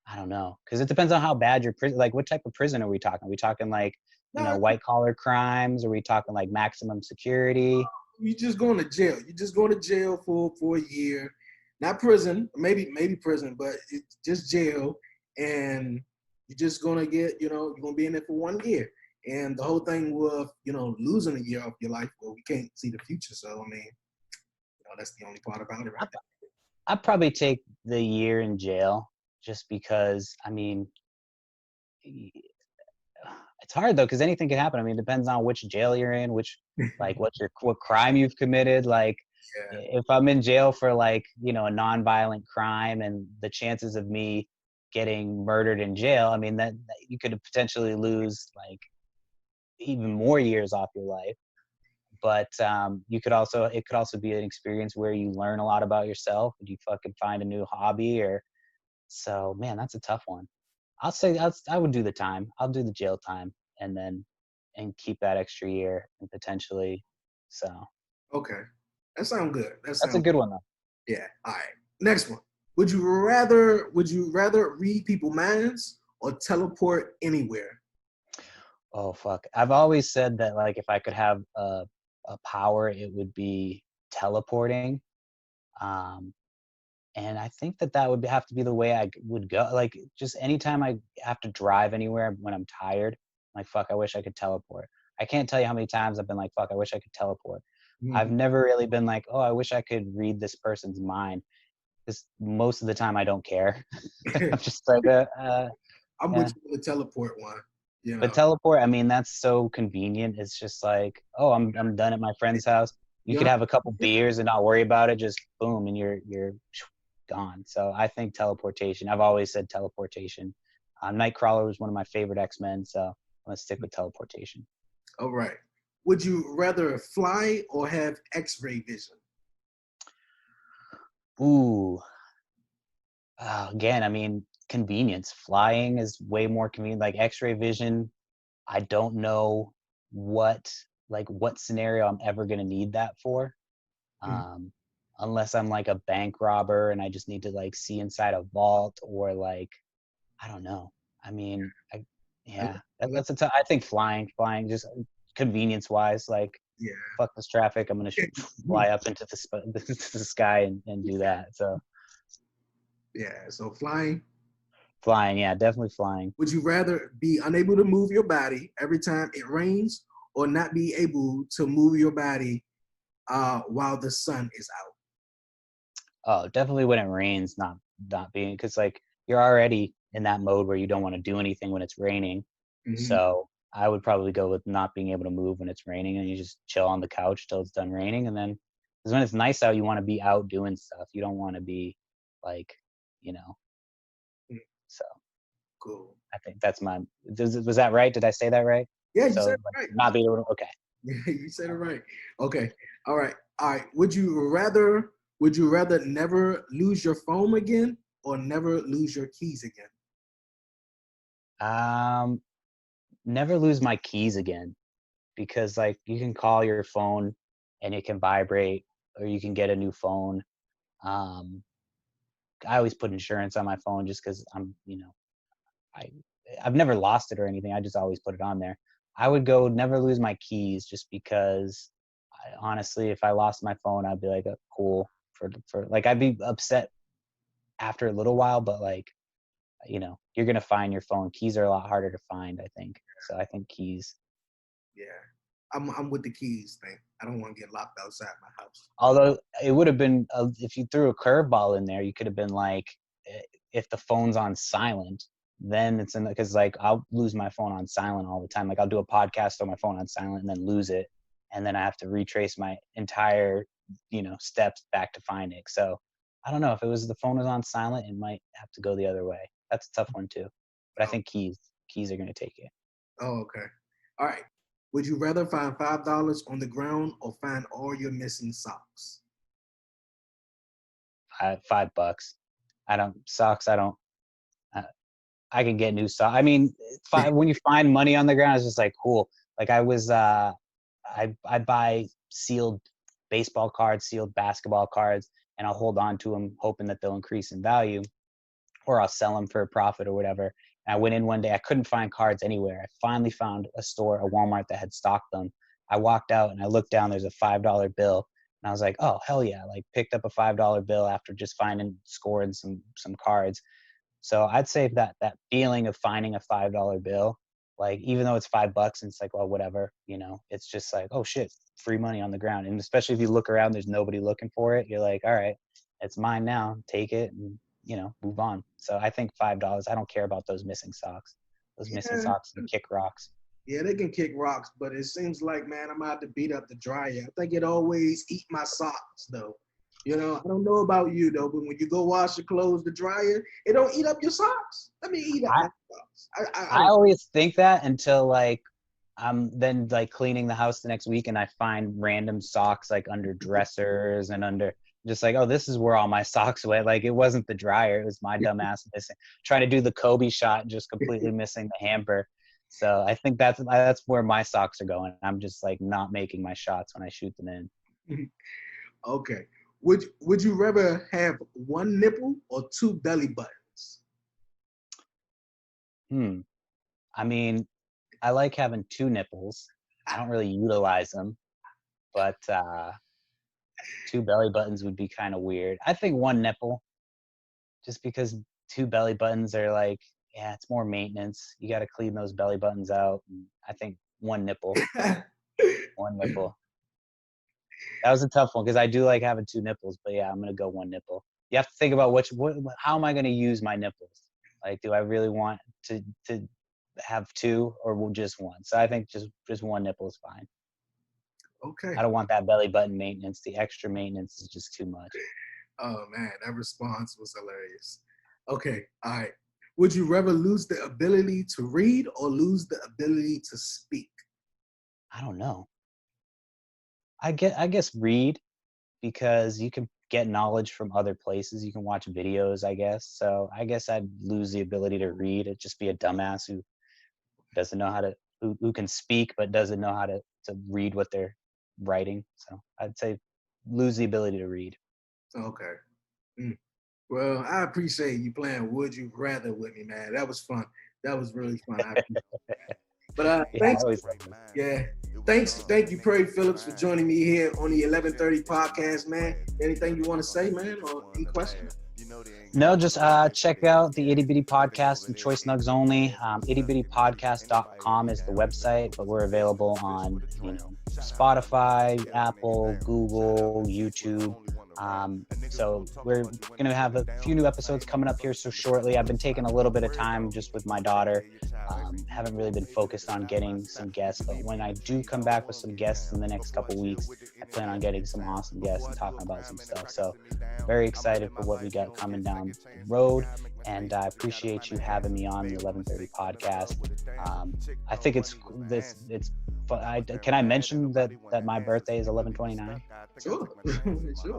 I don't know, because it depends on how bad your prison, like what type of prison are we talking? Are we talking like, white collar crimes? Are we talking like maximum security? You just going to jail. You just going to jail for a year, not prison, maybe prison, but it's just jail, and you're just gonna get, you're gonna be in it for 1 year. And the whole thing with, losing a year of your life, well, we can't see the future. So I mean, that's the only part about it, right? I'd probably take the year in jail just because, I mean, it's hard though, because anything can happen. I mean, it depends on which jail you're in, like what crime you've committed. Like if I'm in jail for like, a nonviolent crime and the chances of me getting murdered in jail, I mean, that you could potentially lose like even more years off your life. but it could also be an experience where you learn a lot about yourself and you fucking find a new hobby. Or so, man, that's a tough one. I'll say I would do the time. I'll do the jail time and keep that extra year and potentially. So Okay, that sounds good. That's a good one though. Yeah. All right. Next one. Would you rather read people's minds or teleport anywhere? Oh fuck! I've always said that like if I could have a power, it would be teleporting. And I think that would have to be the way I would go. Like just anytime I have to drive anywhere when I'm tired, I'm like fuck, I wish I could teleport. I can't tell you how many times I've been like fuck, I wish I could teleport. I've never really been like, oh, I wish I could read this person's mind. Because most of the time I don't care. I'm just like, I'm with you with the teleport one. You know. But teleport, I mean, that's so convenient. It's just like, oh, I'm done at my friend's house. You could have a couple beers and not worry about it. Just boom, and you're gone. So I think teleportation. I've always said teleportation. Nightcrawler was one of my favorite X-Men, so I'm gonna stick with teleportation. All right. Would you rather fly or have X-ray vision? Ooh. Again, I mean, convenience. Flying is way more convenient. Like X-ray vision, I don't know what scenario I'm ever gonna need that for. Unless I'm like a bank robber and I just need to like see inside a vault, or like, I don't know. I mean, that's I think flying just convenience wise, like, fuck this traffic, I'm gonna fly up into the sky and do that. So yeah, so flying, yeah, definitely flying. Would you rather be unable to move your body every time it rains, or not be able to move your body while the sun is out? Oh, definitely when it rains, not being, because like you're already in that mode where you don't want to do anything when it's raining. So I would probably go with not being able to move when it's raining, and you just chill on the couch till it's done raining. And then, because when it's nice out, you want to be out doing stuff. You don't want to be like, so. Cool. I think that's was that right? Did I say that right? Yeah, you said it right. Not being able to, okay. Yeah, you said it right. Okay. All right. Would you rather never lose your phone again or never lose your keys again? Never lose my keys again, because like you can call your phone and it can vibrate, or you can get a new phone. I always put insurance on my phone just because I've never lost it or anything. I just always put it on there. I would go never lose my keys, just because honestly, if I lost my phone, I'd be like, cool for like, I'd be upset after a little while, but like, you're going to find your phone. Keys are a lot harder to find, I think. So I think keys. Yeah. I'm with the keys thing. I don't want to get locked outside my house. Although it would have been, if you threw a curveball in there, you could have been like, if the phone's on silent, then it's in, because like I'll lose my phone on silent all the time. Like I'll do a podcast on my phone on silent and then lose it, and then I have to retrace my entire steps back to find it. So I don't know, if the phone was on silent, it might have to go the other way. That's a tough one too, but I think keys are going to take it. Oh, okay. All right. Would you rather find $5 on the ground or find all your missing socks? $5. Socks. I can get new socks. I mean, when you find money on the ground, it's just like cool. Like I buy sealed baseball cards, sealed basketball cards, and I'll hold on to them, hoping that they'll increase in value, or I'll sell them for a profit or whatever. And I went in one day, I couldn't find cards anywhere. I finally found a Walmart that had stocked them. I walked out and I looked down, there's a $5 bill. And I was like, oh, hell yeah. Like picked up a $5 bill after just scoring some cards. So I'd say that feeling of finding a $5 bill, like even though it's $5 and it's like, well, whatever, it's just like, oh shit, free money on the ground. And especially if you look around, there's nobody looking for it. You're like, all right, it's mine now, take it and, move on. So I think $5, I don't care about those missing socks. Missing socks can kick rocks. Yeah, they can kick rocks, but it seems like, man, I'm out to beat up the dryer. I think it always eat my socks though. I don't know about you though, but when you go wash your clothes, the dryer, it don't eat up your socks. Let me eat up my socks. I always think that until like I'm then like cleaning the house the next week and I find random socks like under dressers and under just like, oh, this is where all my socks went. Like it wasn't the dryer, it was my dumb ass missing, trying to do the Kobe shot, just completely missing the hamper. So I think that's where my socks are going. I'm just like not making my shots when I shoot them in. Okay. Would you rather have one nipple or two belly buttons? I mean, I like having two nipples. I don't really utilize them, but two belly buttons would be kind of weird. I think one nipple, just because two belly buttons are like, yeah, it's more maintenance. You got to clean those belly buttons out. And I think one nipple. One nipple. That was a tough one because I do like having two nipples, but yeah, I'm gonna go one nipple. You have to think about how am I gonna use my nipples? Like, do I really want to have two or just one? So I think just one nipple is fine. Okay. I don't want that belly button maintenance. The extra maintenance is just too much. Oh man, that response was hilarious. Okay, all right. Would you rather lose the ability to read or lose the ability to speak? I don't know. I guess read, because you can get knowledge from other places. You can watch videos, I guess. So I guess I'd lose the ability to read. It'd just be a dumbass who doesn't know how to, who can speak but doesn't know how to read what they're writing. So I'd say lose the ability to read. Okay. Well, I appreciate you playing Would You Rather with me, man. That was fun. That was really fun. But thanks. Thank you, Perry Phillips, for joining me here on the 1130 podcast, man. Anything you want to say, man, or any questions? No, just check out the Itty Bitty Podcast and Choice Nugs only. ittybittypodcast.com is the website, but we're available on Spotify, Apple, Google, YouTube. So we're going to have a few new episodes coming up here so shortly. I've been taking a little bit of time just with my daughter. Haven't really been focused on getting some guests, but when I do come back with some guests in the next couple weeks, I plan on getting some awesome guests and talking about some stuff. So very excited for what we got coming down the road. And I appreciate you having me on the 1130 podcast. I think it's fun. Can I mention that my birthday is 11/29? Sure.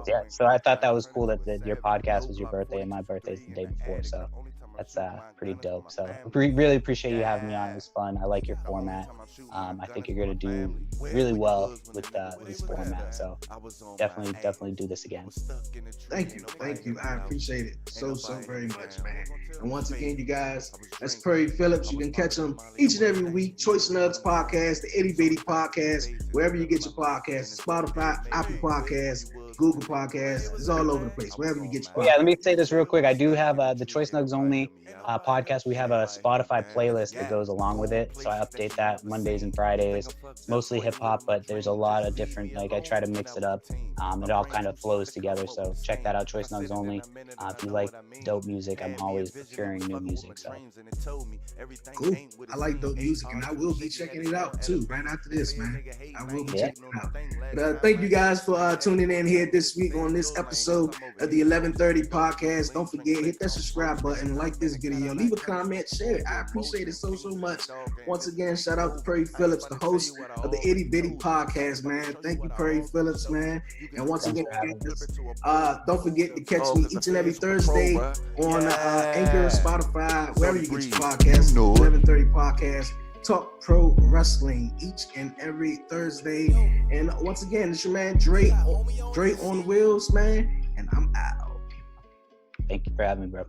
Yeah, so I thought that was cool that your podcast was your birthday and my birthday is the day before. So that's pretty dope. So really appreciate you having me on. It was fun. I like your format. I think you're going to do really well with this format. So definitely do this again. Thank you. I appreciate it so very much, man. And once again, you guys, that's Perry Phillips. You can catch him each and every week. Choice Nugs Podcast, the Itty Bitty Podcast, wherever you get your podcasts, Spotify, Apple Podcasts, Google Podcasts. It's all over the place, wherever you get your podcasts. Yeah, let me say this real quick. I do have the Choice Nugs Only podcast. We have a Spotify playlist that goes along with it. So I update that Mondays and Fridays. It's mostly hip hop, but there's a lot of different, I try to mix it up. It all kind of flows together. So check that out, Choice Nugs Only. If you like dope music, I'm always procuring new music. So cool. I like dope music, and I will be checking it out too right after this, man. I will be checking it out. But, thank you guys for tuning in here this week on this episode of the 1130 podcast. Don't forget, hit that subscribe button, like this video, leave a comment, share it. I appreciate it so much. Once again, shout out to Perry Phillips, the host of the Itty Bitty Podcast, man. Thank you, Perry Phillips, man. And once again, don't forget to catch me each and every Thursday on Anchor, Spotify, wherever you get your podcasts. 1130 Podcast. Talk pro wrestling each and every Thursday. And once again, it's your man Dre on Wheels, man. And I'm out. Thank you for having me, bro.